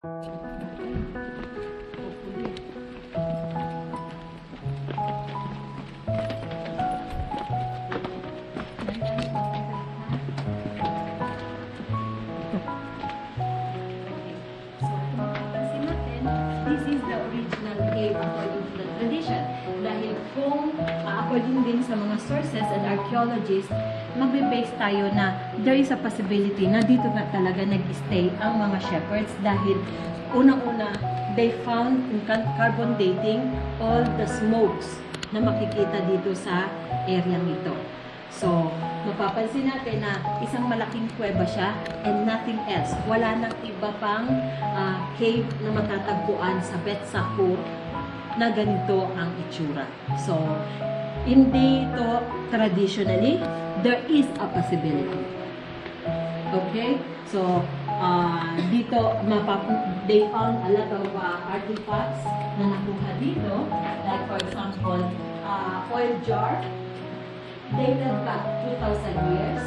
This is the original cave according to the tradition. Dahil kung according din sa mga sources and archaeologists, magbe-base tayo na there is a possibility na dito na talaga nag-stay ang mga shepherds dahil unang-una, they found in carbon dating all the smokes na makikita dito sa area nito. So, mapapansin natin na isang malaking kuweba siya and nothing else. Wala nang iba pang cave na matatagpuan sa Beth-Sakur na ganito ang itsura. So, hindi ito traditionally, there is a possibility. Okay? So, dito, they found a lot of artifacts na nakuha dito. Like for example, oil jar, dated back 2,000 years.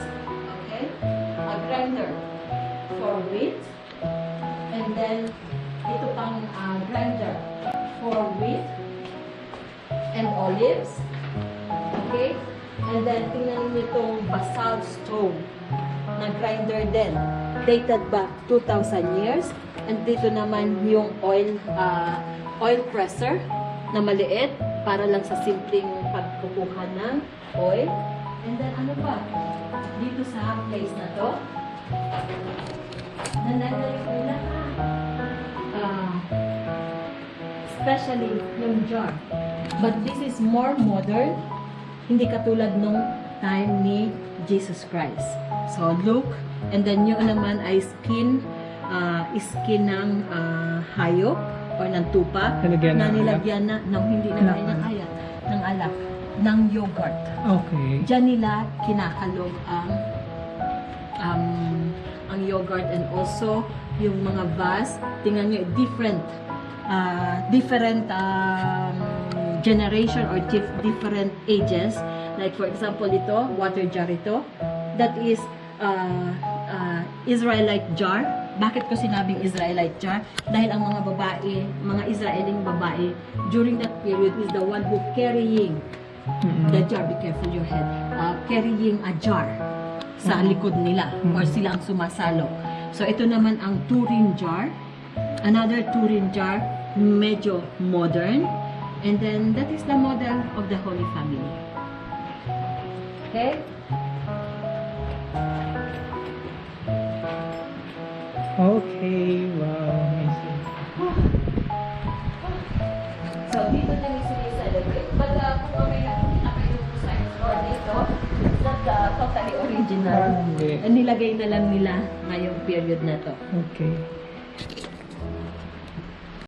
Okay? A grinder for wheat. And then, ito pang grinder for wheat and olives. Okay? And then, tingnan niyo itong basalt stone na grinder din. Dated back 2,000 years. And dito naman yung oil presser na maliit para lang sa simpleng pagkukuha ng oil. And then ano pa? Dito sa place na to, nalagay nila especially yung jar. But this is more modern, hindi katulad nung time ni Jesus Christ. So look, and then yung naman ay skin ng hayop or ng tupa na nilagyan hindi nilagyan ng alak, ng yogurt. Okay. Diyan nila kinakalog ang yogurt and also yung mga vase. Tingnan nyo, different generation or different ages. Like for example, ito, water jar ito. That is Israelite jar. Bakit ko sinabing Israelite jar? Dahil ang mga babae, mga Israeling babae, during that period is the one who carrying the jar. Be careful your head. Carrying a jar sa likod nila or sila ang sumasalo. So ito naman ang Turin jar. Another Turin jar, medyo modern. And then that is the model of the Holy Family. Okay? Okay, wow, amazing. So, dito na yung sinicelebrate. But kung may nakikita kayo sa explore dito, it's not totally original. Hindi. Nilagay na lang nila ngayong period na to. Okay.